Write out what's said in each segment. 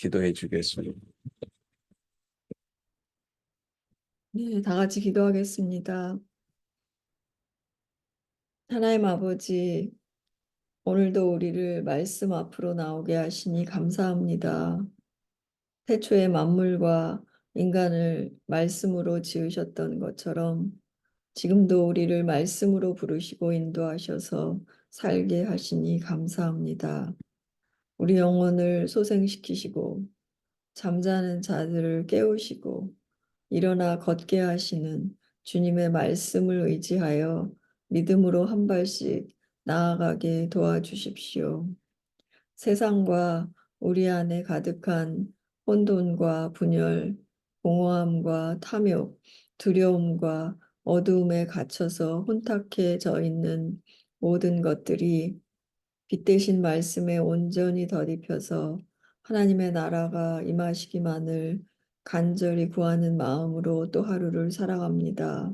기도해 주겠습니다. 네, 다 같이 기도하겠습니다. 하나님 아버지, 오늘도 우리를 말씀 앞으로 나오게 하시니 감사합니다. 태초에 만물과 인간을 말씀으로 지으셨던 것처럼 지금도 우리를 말씀으로 부르시고 인도하셔서 살게 하시니 감사합니다. 우리 영혼을 소생시키시고 잠자는 자들을 깨우시고 일어나 걷게 하시는 주님의 말씀을 의지하여 믿음으로 한 발씩 나아가게 도와주십시오. 세상과 우리 안에 가득한 혼돈과 분열, 공허함과 탐욕, 두려움과 어두움에 갇혀서 혼탁해져 있는 모든 것들이 빛 대신 말씀에 온전히 덧입혀서 하나님의 나라가 임하시기만을 간절히 구하는 마음으로 또 하루를 살아갑니다.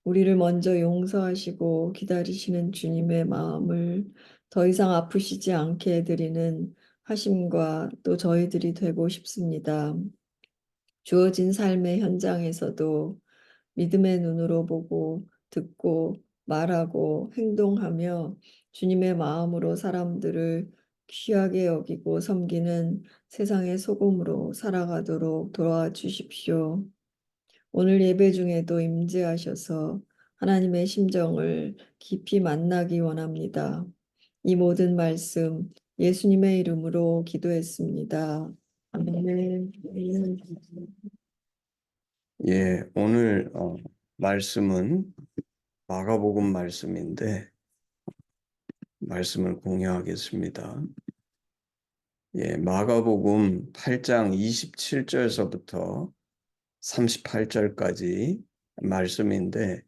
우리를 먼저 용서하시고 기다리시는 주님의 마음을 더 이상 아프시지 않게 해드리는 하심과 또 저희들이 되고 싶습니다. 주어진 삶의 현장에서도 믿음의 눈으로 보고 듣고 말하고 행동하며 주님의 마음으로 사람들을 귀하게 여기고 섬기는 세상의 소금으로 살아가도록 도와주십시오. 오늘 예배 중에도 임재하셔서 하나님의 심정을 깊이 만나기 원합니다. 이 모든 말씀 예수님의 이름으로 기도했습니다. 아멘. 오늘 말씀은 마가복음 말씀인데 말씀을 공유하겠습니다. 마가복음 8장 27절서부터 38절까지 말씀인데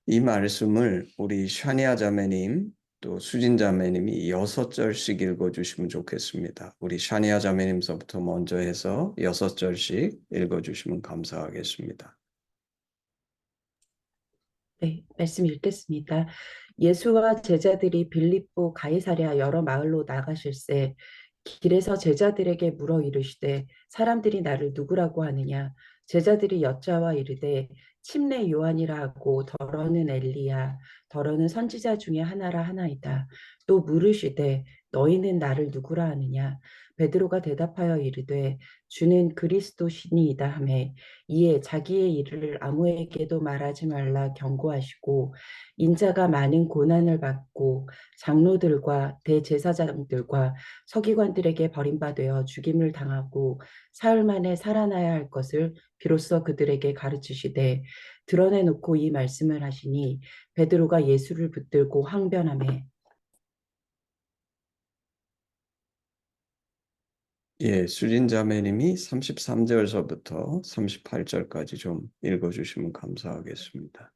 이 말씀을 우리 샤니아 자매님 또 수진 자매님이 6절씩 읽어주시면 좋겠습니다. 우리 샤니아 자매님서부터 먼저 해서 6절씩 읽어주시면 감사하겠습니다. 네, 말씀 읽겠습니다. 예수와 제자들이 빌립보 가이사랴 여러 마을로 나가실새 길에서 제자들에게 물어 이르시되 사람들이 나를 누구라고 하느냐. 제자들이 여짜와 이르되 침례 요한이라 하고 더러는 엘리야 더러는 선지자 중에 하나라 하나이다. 또 물으시되 너희는 나를 누구라 하느냐. 베드로가 대답하여 이르되 주는 그리스도시니이다 하매 이에 자기의 일을 아무에게도 말하지 말라 경고하시고 인자가 많은 고난을 받고 장로들과 대제사장들과 서기관들에게 버림받아 죽임을 당하고 사흘 만에 살아나야 할 것을 비로소 그들에게 가르치시되 드러내놓고 이 말씀을 하시니 베드로가 예수를 붙들고 항변하매 수진 자매님이 33절서부터 38절까지 좀 읽어주시면 감사하겠습니다.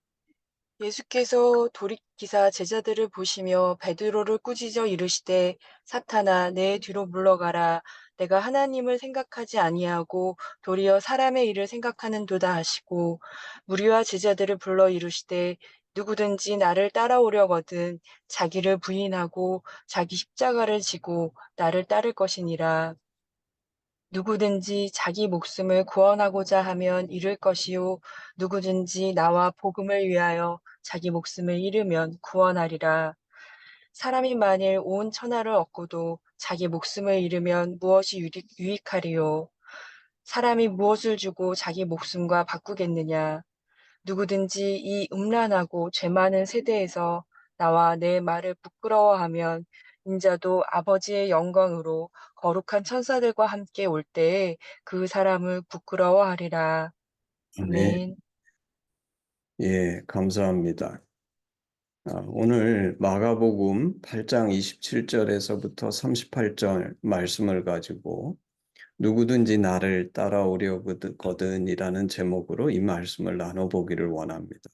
예수께서 돌이키사 제자들을 보시며 베드로를 꾸짖어 이르시되 사탄아 내 뒤로 물러가라. 내가 하나님을 생각하지 아니하고 도리어 사람의 일을 생각하는도다 하시고 무리와 제자들을 불러 이르시되 누구든지 나를 따라오려거든 자기를 부인하고 자기 십자가를 지고 나를 따를 것이니라. 누구든지 자기 목숨을 구원하고자 하면 잃을 것이요 누구든지 나와 복음을 위하여 자기 목숨을 잃으면 구원하리라. 사람이 만일 온 천하를 얻고도 자기 목숨을 잃으면 무엇이 유익하리요. 사람이 무엇을 주고 자기 목숨과 바꾸겠느냐. 누구든지 이 음란하고 죄 많은 세대에서 나와 내 말을 부끄러워하면 인자도 아버지의 영광으로 거룩한 천사들과 함께 올 때에 그 사람을 부끄러워하리라. 네, 아멘. 감사합니다. 오늘 마가복음 8장 27절에서부터 38절 말씀을 가지고 누구든지 나를 따라오려거든이라는 제목으로 이 말씀을 나눠보기를 원합니다.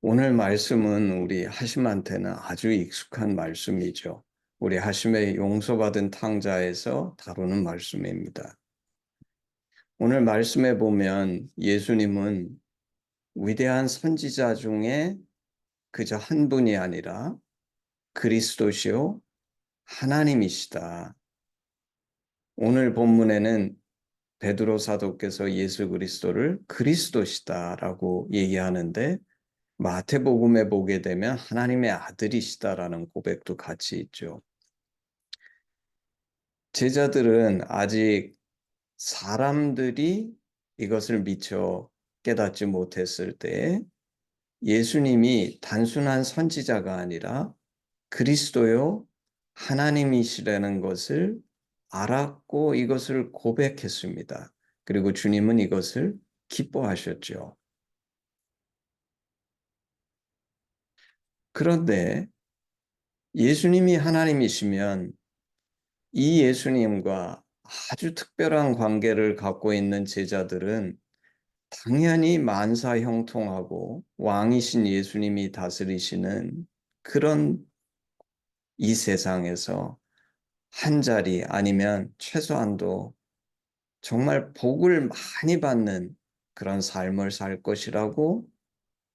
오늘 말씀은 우리 하심한테는 아주 익숙한 말씀이죠. 우리 하심의 용서받은 탕자에서 다루는 말씀입니다. 오늘 말씀에 보면 예수님은 위대한 선지자 중에 그저 한 분이 아니라 그리스도시요 하나님이시다. 오늘 본문에는 베드로 사도께서 예수 그리스도를 그리스도시다라고 얘기하는데 마태복음에 보게 되면 하나님의 아들이시다라는 고백도 같이 있죠. 제자들은 아직 사람들이 이것을 미처 깨닫지 못했을 때 예수님이 단순한 선지자가 아니라 그리스도요 하나님이시라는 것을 알았고 이것을 고백했습니다. 그리고 주님은 이것을 기뻐하셨죠. 그런데 예수님이 하나님이시면 이 예수님과 아주 특별한 관계를 갖고 있는 제자들은 당연히 만사 형통하고 왕이신 예수님이 다스리시는 그런 이 세상에서 한 자리 아니면 최소한도 정말 복을 많이 받는 그런 삶을 살 것이라고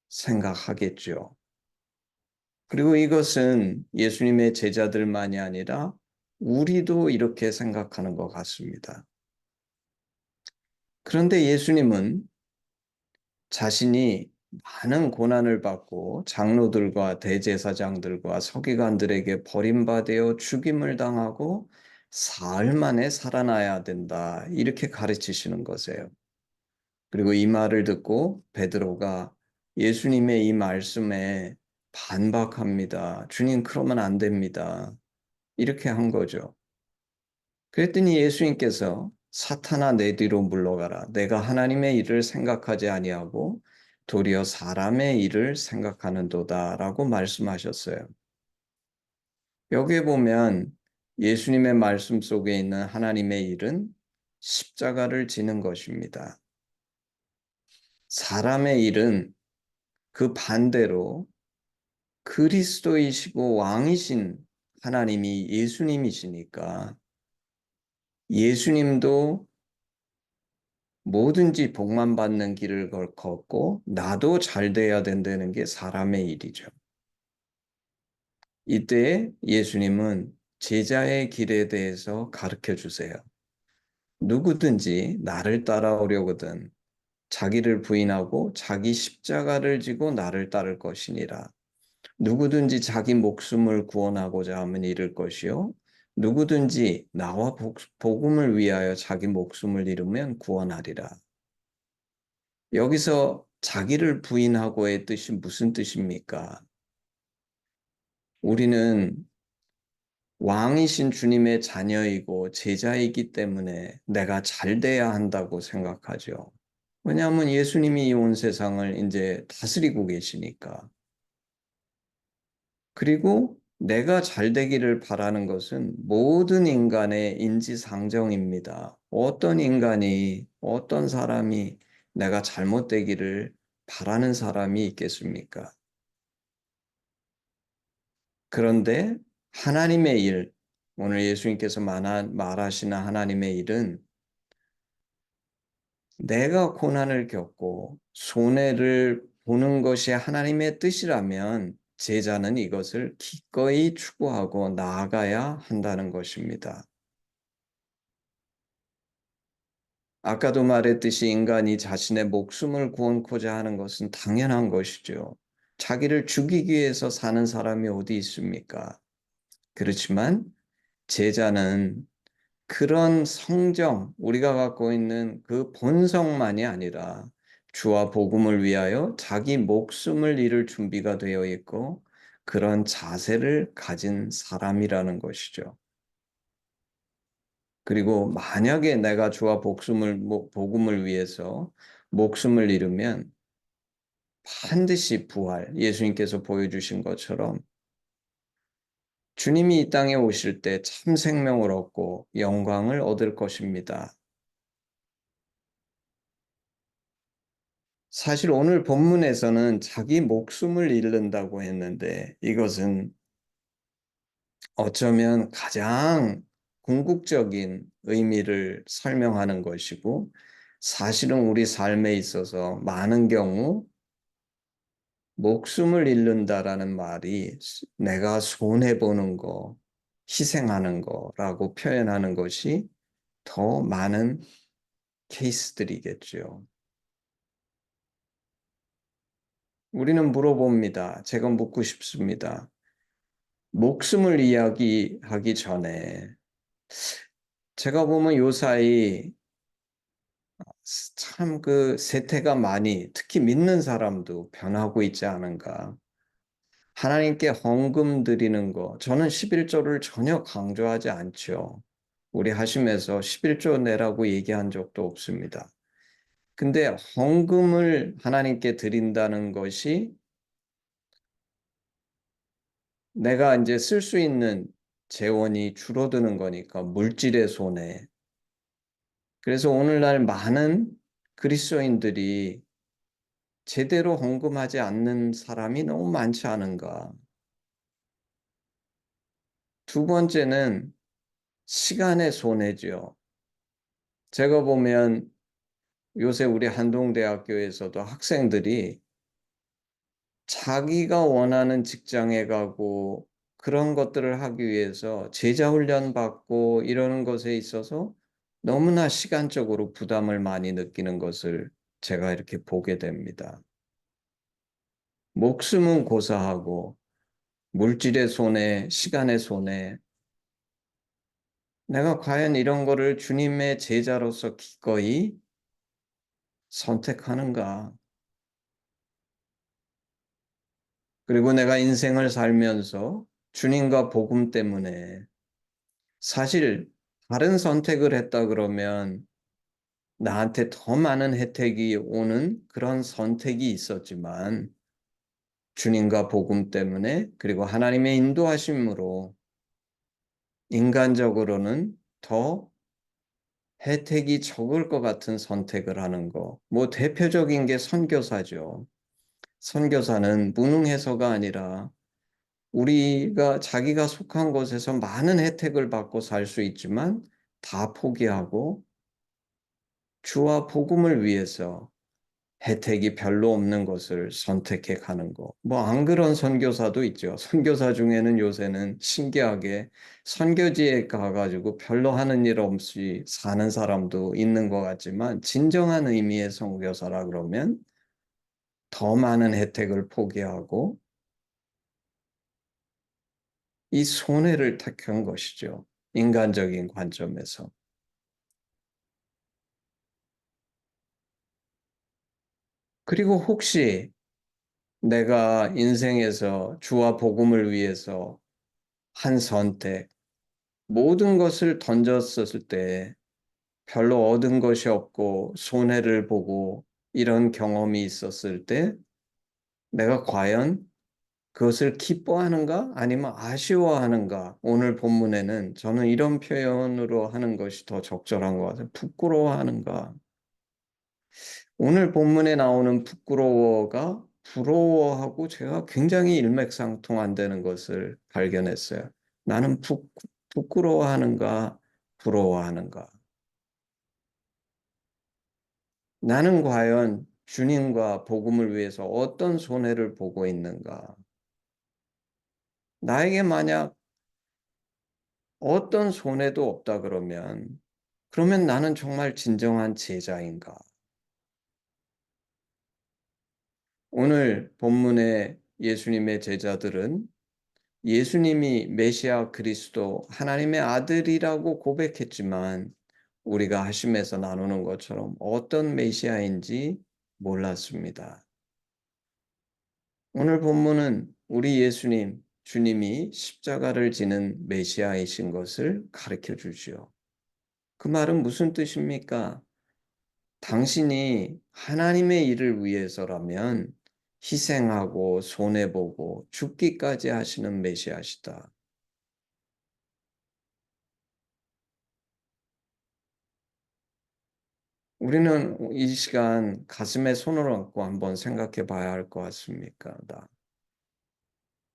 생각하겠죠. 그리고 이것은 예수님의 제자들만이 아니라 우리도 이렇게 생각하는 것 같습니다. 그런데 예수님은 자신이 많은 고난을 받고 장로들과 대제사장들과 서기관들에게 버림받아 죽임을 당하고 사흘 만에 살아나야 된다. 이렇게 가르치시는 것이에요. 그리고 이 말을 듣고 베드로가 예수님의 이 말씀에 반박합니다. 주님, 그러면 안 됩니다. 이렇게 한 거죠. 그랬더니 예수님께서 사탄아 내 뒤로 물러가라. 내가 하나님의 일을 생각하지 아니하고 도리어 사람의 일을 생각하는도다라고 말씀하셨어요. 여기에 보면 예수님의 말씀 속에 있는 하나님의 일은 십자가를 지는 것입니다. 사람의 일은 그 반대로 그리스도이시고 왕이신 하나님이 예수님이시니까 예수님도 뭐든지 복만 받는 길을 걷고 나도 잘 돼야 된다는 게 사람의 일이죠. 이때 예수님은 제자의 길에 대해서 가르쳐 주세요. 누구든지 나를 따라오려거든 자기를 부인하고 자기 십자가를 지고 나를 따를 것이니라. 누구든지 자기 목숨을 구원하고자 하면 잃을 것이요. 누구든지 나와 복음을 위하여 자기 목숨을 잃으면 구원하리라. 여기서 자기를 부인하고의 뜻이 무슨 뜻입니까? 우리는 왕이신 주님의 자녀이고 제자이기 때문에 내가 잘 돼야 한다고 생각하죠. 왜냐하면 예수님이 이 온 세상을 이제 다스리고 계시니까. 그리고 내가 잘 되기를 바라는 것은 모든 인간의 인지상정입니다. 어떤 인간이, 어떤 사람이 내가 잘못되기를 바라는 사람이 있겠습니까? 그런데 하나님의 일, 오늘 예수님께서 말하시는 하나님의 일은 내가 고난을 겪고 손해를 보는 것이 하나님의 뜻이라면 제자는 이것을 기꺼이 추구하고 나아가야 한다는 것입니다. 아까도 말했듯이 인간이 자신의 목숨을 구원코자 하는 것은 당연한 것이죠. 자기를 죽이기 위해서 사는 사람이 어디 있습니까? 그렇지만 제자는 그런 성정, 우리가 갖고 있는 그 본성만이 아니라 주와 복음을 위하여 자기 목숨을 잃을 준비가 되어 있고 그런 자세를 가진 사람이라는 것이죠. 그리고 만약에 내가 주와 복음을 위해서 목숨을 잃으면 반드시 부활, 예수님께서 보여주신 것처럼 주님이 이 땅에 오실 때 참 생명을 얻고 영광을 얻을 것입니다. 사실 오늘 본문에서는 자기 목숨을 잃는다고 했는데 이것은 어쩌면 가장 궁극적인 의미를 설명하는 것이고 사실은 우리 삶에 있어서 많은 경우 목숨을 잃는다라는 말이 내가 손해보는 거, 희생하는 거라고 표현하는 것이 더 많은 케이스들이겠죠. 우리는 물어봅니다. 제가 묻고 싶습니다. 목숨을 이야기하기 전에 제가 보면 요사이 참 그 세태가 많이 특히 믿는 사람도 변하고 있지 않은가. 하나님께 헌금 드리는 거 저는 11조를 전혀 강조하지 않죠. 우리 하심에서 11조 내라고 얘기한 적도 없습니다. 근데 헌금을 하나님께 드린다는 것이 내가 이제 쓸 수 있는 재원이 줄어드는 거니까 물질의 손해. 그래서 오늘날 많은 그리스도인들이 제대로 헌금하지 않는 사람이 너무 많지 않은가. 두 번째는 시간의 손해죠. 제가 보면 요새 우리 한동대학교에서도 학생들이 자기가 원하는 직장에 가고 그런 것들을 하기 위해서 제자 훈련 받고 이러는 것에 있어서 너무나 시간적으로 부담을 많이 느끼는 것을 제가 이렇게 보게 됩니다. 목숨은 고사하고 물질의 손해, 시간의 손해, 내가 과연 이런 거를 주님의 제자로서 기꺼이 선택하는가? 그리고 내가 인생을 살면서 주님과 복음 때문에 사실 다른 선택을 했다 그러면 나한테 더 많은 혜택이 오는 그런 선택이 있었지만 주님과 복음 때문에 그리고 하나님의 인도하심으로 인간적으로는 더 혜택이 적을 것 같은 선택을 하는 거. 뭐 대표적인 게 선교사죠. 선교사는 무능해서가 아니라 우리가 자기가 속한 곳에서 많은 혜택을 받고 살 수 있지만 다 포기하고 주와 복음을 위해서 혜택이 별로 없는 것을 선택해 가는 거. 뭐 안 그런 선교사도 있죠. 선교사 중에는 요새는 신기하게 선교지에 가가지고 별로 하는 일 없이 사는 사람도 있는 것 같지만 진정한 의미의 선교사라 그러면 더 많은 혜택을 포기하고 이 손해를 택한 것이죠. 인간적인 관점에서. 그리고 혹시 내가 인생에서 주와 복음을 위해서 한 선택, 모든 것을 던졌었을 때 별로 얻은 것이 없고 손해를 보고 이런 경험이 있었을 때 내가 과연 그것을 기뻐하는가 아니면 아쉬워하는가? 오늘 본문에는 저는 이런 표현으로 하는 것이 더 적절한 것 같아요. 부끄러워하는가? 오늘 본문에 나오는 부끄러워가 부러워하고 제가 굉장히 일맥상통한다는 것을 발견했어요. 나는 부끄러워하는가, 부러워하는가? 나는 과연 주님과 복음을 위해서 어떤 손해를 보고 있는가? 나에게 만약 어떤 손해도 없다 그러면 나는 정말 진정한 제자인가? 오늘 본문의 예수님의 제자들은 예수님이 메시아 그리스도 하나님의 아들이라고 고백했지만 우리가 하심에서 나누는 것처럼 어떤 메시아인지 몰랐습니다. 오늘 본문은 우리 예수님, 주님이 십자가를 지는 메시아이신 것을 가르쳐 주지요. 그 말은 무슨 뜻입니까? 당신이 하나님의 일을 위해서라면 희생하고 손해보고 죽기까지 하시는 메시아시다. 우리는 이 시간 가슴에 손을 얹고 한번 생각해 봐야 할 것 같습니까?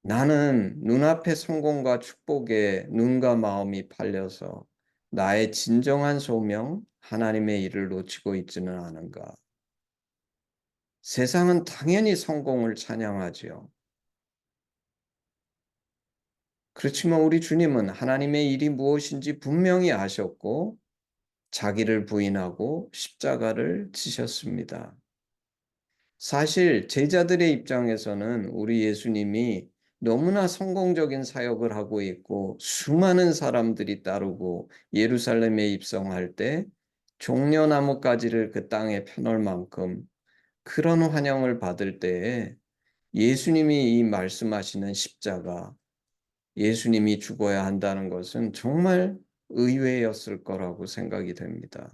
나는 눈앞의 성공과 축복에 눈과 마음이 팔려서 나의 진정한 소명, 하나님의 일을 놓치고 있지는 않은가? 세상은 당연히 성공을 찬양하지요. 그렇지만 우리 주님은 하나님의 일이 무엇인지 분명히 아셨고 자기를 부인하고 십자가를 지셨습니다. 사실 제자들의 입장에서는 우리 예수님이 너무나 성공적인 사역을 하고 있고 수많은 사람들이 따르고 예루살렘에 입성할 때 종려나무 가지를 그 땅에 펴놓을 만큼 그런 환영을 받을 때에 예수님이 이 말씀하시는 십자가, 예수님이 죽어야 한다는 것은 정말 의외였을 거라고 생각이 됩니다.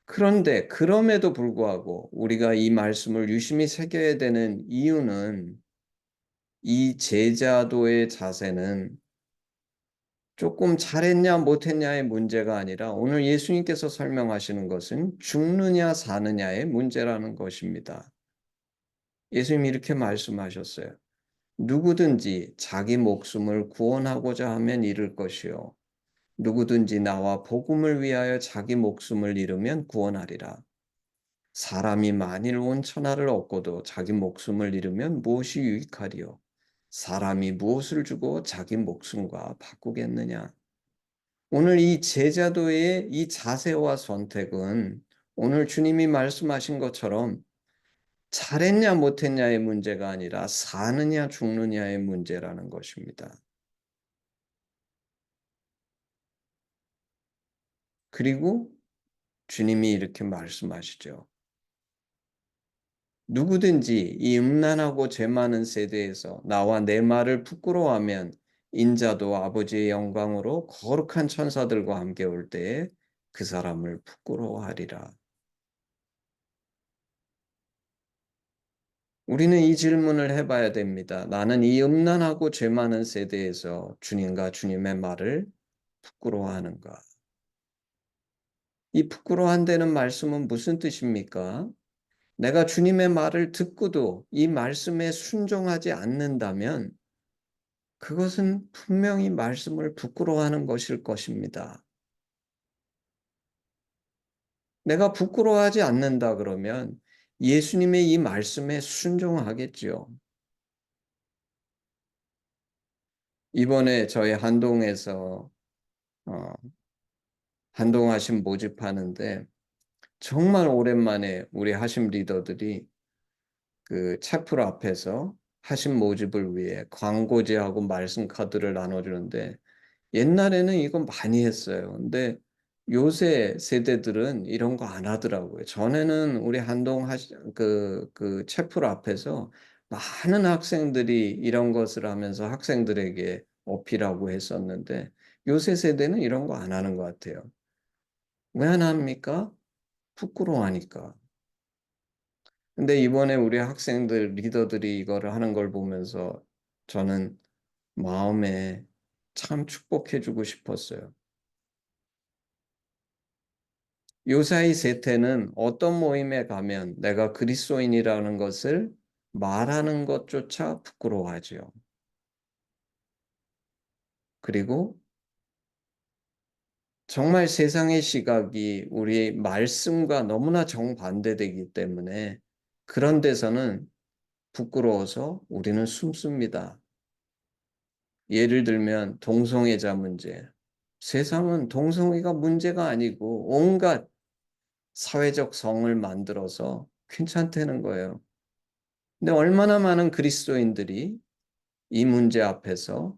그런데 그럼에도 불구하고 우리가 이 말씀을 유심히 새겨야 되는 이유는 이 제자도의 자세는 조금 잘했냐 못했냐의 문제가 아니라 오늘 예수님께서 설명하시는 것은 죽느냐 사느냐의 문제라는 것입니다. 예수님이 이렇게 말씀하셨어요. 누구든지 자기 목숨을 구원하고자 하면 잃을 것이요. 누구든지 나와 복음을 위하여 자기 목숨을 잃으면 구원하리라. 사람이 만일 온 천하를 얻고도 자기 목숨을 잃으면 무엇이 유익하리요? 사람이 무엇을 주고 자기 목숨과 바꾸겠느냐? 오늘 이 제자도의 이 자세와 선택은 오늘 주님이 말씀하신 것처럼 잘했냐 못했냐의 문제가 아니라 사느냐 죽느냐의 문제라는 것입니다. 그리고 주님이 이렇게 말씀하시죠. 누구든지 이 음란하고 죄 많은 세대에서 나와 내 말을 부끄러워하면 인자도 아버지의 영광으로 거룩한 천사들과 함께 올 때에 그 사람을 부끄러워하리라. 우리는 이 질문을 해봐야 됩니다. 나는 이 음란하고 죄 많은 세대에서 주님과 주님의 말을 부끄러워하는가? 이 부끄러워한다는 말씀은 무슨 뜻입니까? 내가 주님의 말을 듣고도 이 말씀에 순종하지 않는다면 그것은 분명히 말씀을 부끄러워하는 것일 것입니다. 내가 부끄러워하지 않는다 그러면 예수님의 이 말씀에 순종하겠지요. 이번에 저희 한동에서 한동 하심 모집하는데 정말 오랜만에 우리 하심 리더들이 그 채플 앞에서 하심 모집을 위해 광고지하고 말씀 카드를 나눠주는데 옛날에는 이거 많이 했어요. 근데 요새 세대들은 이런 거 안 하더라고요. 전에는 우리 한동 그 채플 앞에서 많은 학생들이 이런 것을 하면서 학생들에게 어필하고 했었는데 요새 세대는 이런 거 안 하는 것 같아요. 왜 안 합니까? 부끄러워하니까. 근데 이번에 우리 학생들 리더들이 이거를 하는 걸 보면서 저는 마음에 참 축복해 주고 싶었어요. 요사이 세태는 어떤 모임에 가면 내가 그리스도인이라는 것을 말하는 것조차 부끄러워하지요. 그리고 정말 세상의 시각이 우리 말씀과 너무나 정반대되기 때문에 그런 데서는 부끄러워서 우리는 숨습니다. 예를 들면 동성애자 문제. 세상은 동성애가 문제가 아니고 온갖 사회적 성을 만들어서 괜찮다는 거예요. 근데 얼마나 많은 그리스도인들이 이 문제 앞에서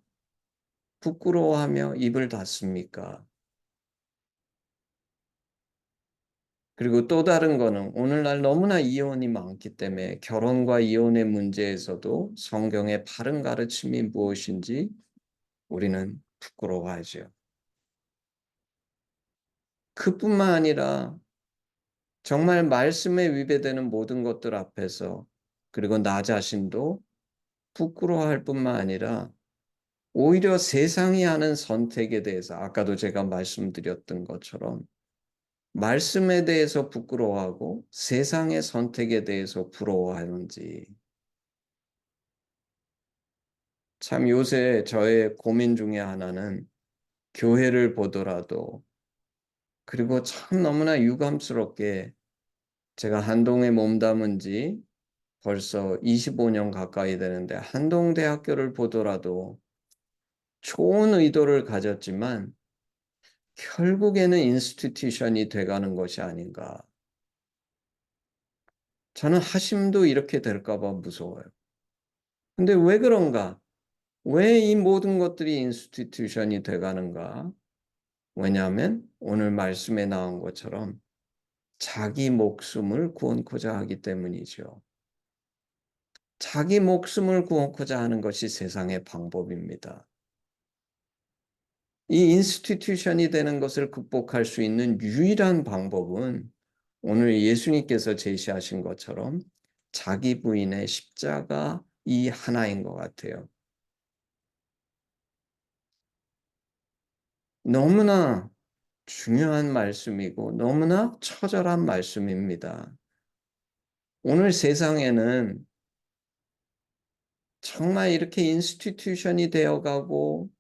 부끄러워하며 입을 닫습니까? 그리고 또 다른 거는 오늘날 너무나 이혼이 많기 때문에 결혼과 이혼의 문제에서도 성경의 바른 가르침이 무엇인지 우리는 부끄러워하죠. 그뿐만 아니라 정말 말씀에 위배되는 모든 것들 앞에서 그리고 나 자신도 부끄러워할 뿐만 아니라 오히려 세상이 하는 선택에 대해서 아까도 제가 말씀드렸던 것처럼 말씀에 대해서 부끄러워하고 세상의 선택에 대해서 부러워하는지 참 요새 저의 고민 중에 하나는 교회를 보더라도 그리고 참 너무나 유감스럽게 제가 한동에 몸담은 지 벌써 25년 가까이 되는데 한동대학교를 보더라도 좋은 의도를 가졌지만 결국에는 인스티튜션이 돼가는 것이 아닌가. 저는 하심도 이렇게 될까 봐 무서워요. 근데 왜 그런가? 왜 이 모든 것들이 인스티튜션이 돼가는가? 왜냐하면 오늘 말씀에 나온 것처럼 자기 목숨을 구원코자 하기 때문이죠. 자기 목숨을 구원코자 하는 것이 세상의 방법입니다. 이 인스티튜션이 되는 것을 극복할 수 있는 유일한 방법은 오늘 예수님께서 제시하신 것처럼 자기 부인의 십자가 이 하나인 것 같아요. 너무나 중요한 말씀이고 너무나 처절한 말씀입니다. 오늘 세상에는 정말 이렇게 인스티튜션이 되어가고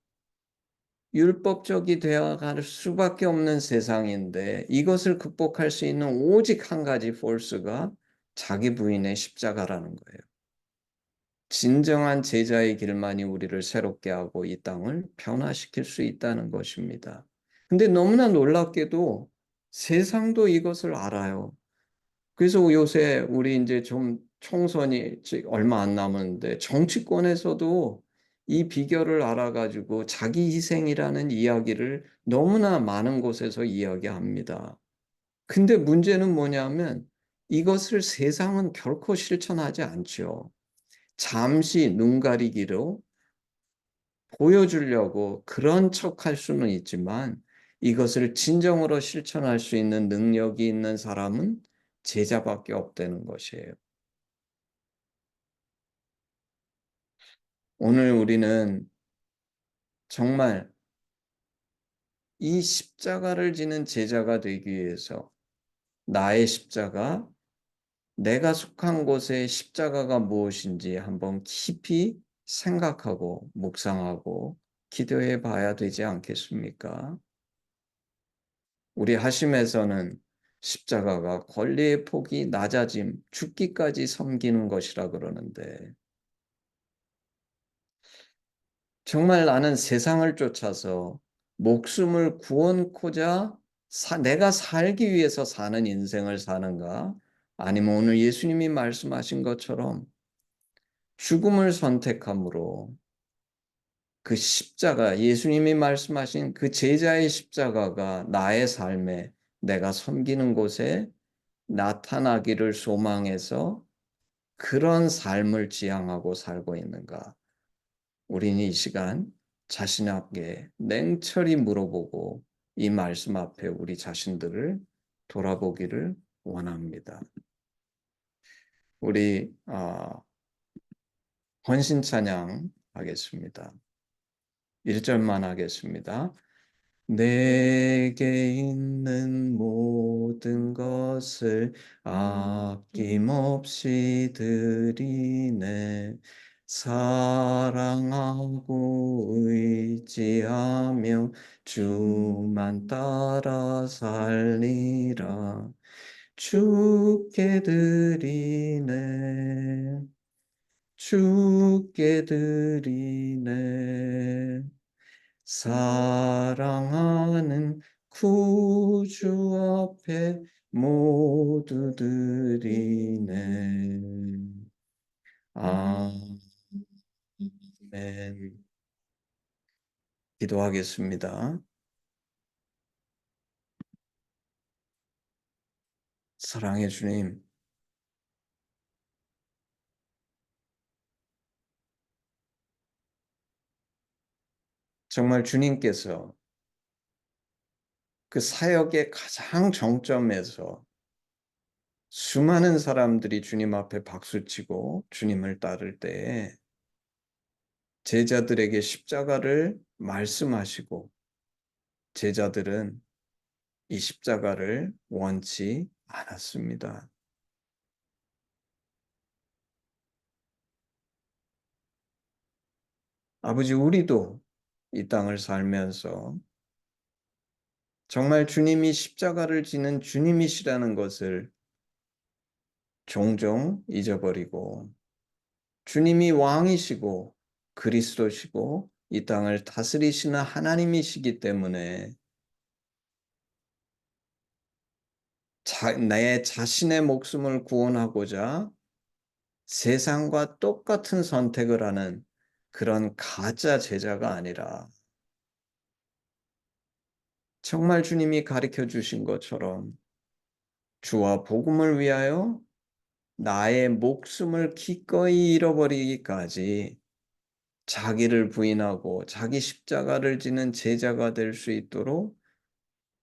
율법적이 되어갈 수밖에 없는 세상인데 이것을 극복할 수 있는 오직 한 가지 포스가 자기 부인의 십자가라는 거예요. 진정한 제자의 길만이 우리를 새롭게 하고 이 땅을 변화시킬 수 있다는 것입니다. 근데 너무나 놀랍게도 세상도 이것을 알아요. 그래서 요새 우리 이제 좀 총선이 얼마 안 남았는데 정치권에서도 이 비결을 알아가지고 자기 희생이라는 이야기를 너무나 많은 곳에서 이야기합니다. 근데 문제는 뭐냐면 이것을 세상은 결코 실천하지 않죠. 잠시 눈 가리기로 보여주려고 그런 척할 수는 있지만 이것을 진정으로 실천할 수 있는 능력이 있는 사람은 제자밖에 없다는 것이에요. 오늘 우리는 정말 이 십자가를 지는 제자가 되기 위해서 나의 십자가, 내가 속한 곳의 십자가가 무엇인지 한번 깊이 생각하고 묵상하고 기도해 봐야 되지 않겠습니까? 우리 하심에서는 십자가가 권리의 폭이 낮아짐, 죽기까지 섬기는 것이라 그러는데 정말 나는 세상을 쫓아서 목숨을 구원코자 내가 살기 위해서 사는 인생을 사는가? 아니면 오늘 예수님이 말씀하신 것처럼 죽음을 선택함으로 그 십자가, 예수님이 말씀하신 그 제자의 십자가가 나의 삶에 내가 섬기는 곳에 나타나기를 소망해서 그런 삶을 지향하고 살고 있는가? 우리는 이 시간 자신에게 냉철히 물어보고 이 말씀 앞에 우리 자신들을 돌아보기를 원합니다. 우리 헌신 찬양 하겠습니다. 1절만 하겠습니다. 내게 있는 모든 것을 아낌없이 드리네. 사랑하고 의지하며 주만 따라 살리라. 주께 드리네. 주께 드리네. 사랑하는 구주 앞에 모두 드리네. 아멘. 기도하겠습니다. 사랑의 주님, 정말 주님께서 그 사역의 가장 정점에서 수많은 사람들이 주님 앞에 박수치고 주님을 따를 때에 제자들에게 십자가를 말씀하시고 제자들은 이 십자가를 원치 않았습니다. 아버지, 우리도 이 땅을 살면서 정말 주님이 십자가를 지는 주님이시라는 것을 종종 잊어버리고 주님이 왕이시고 그리스도시고 이 땅을 다스리시는 하나님이시기 때문에 내 자신의 목숨을 구원하고자 세상과 똑같은 선택을 하는 그런 가짜 제자가 아니라 정말 주님이 가르쳐 주신 것처럼 주와 복음을 위하여 나의 목숨을 기꺼이 잃어버리기까지 자기를 부인하고 자기 십자가를 지는 제자가 될 수 있도록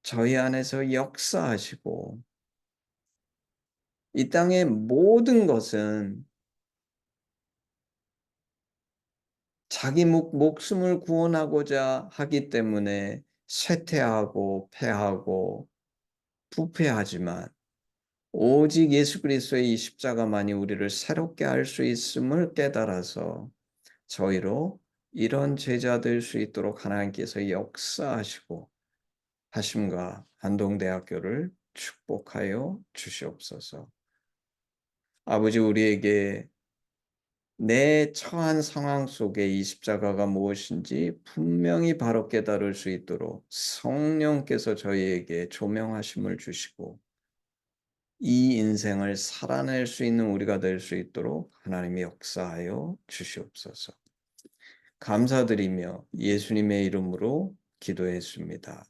저희 안에서 역사하시고, 이 땅의 모든 것은 자기 목숨을 구원하고자 하기 때문에 쇠퇴하고 패하고 부패하지만, 오직 예수 그리스도의 이 십자가만이 우리를 새롭게 할 수 있음을 깨달아서 저희로 이런 제자 될 수 있도록 하나님께서 역사하시고 하심과 한동대학교를 축복하여 주시옵소서. 아버지, 우리에게 내 처한 상황 속에 이 십자가가 무엇인지 분명히 바로 깨달을 수 있도록 성령께서 저희에게 조명하심을 주시고, 이 인생을 살아낼 수 있는 우리가 될 수 있도록 하나님이 역사하여 주시옵소서. 감사드리며 예수님의 이름으로 기도했습니다.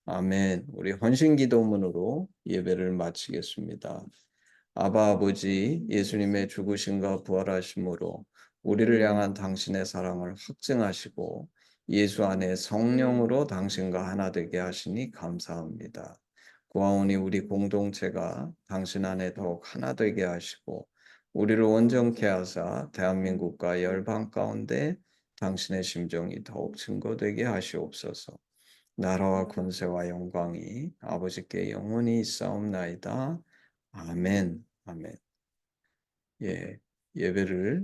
아멘. 우리 헌신 기도문으로 예배를 마치겠습니다. 아바 아버지, 예수님의 죽으심과 부활하심으로 우리를 향한 당신의 사랑을 확증하시고 예수 안에 성령으로 당신과 하나 되게 하시니 감사합니다. 구하오니 우리 공동체가 당신 안에 더욱 하나 되게 하시고 우리를 온전케 하사 대한민국과 열방 가운데 당신의 심정이 더욱 증거되게 하시옵소서. 나라와 권세와 영광이 아버지께 영원히 있사옵나이다. 아멘. 아멘. 예, 예배를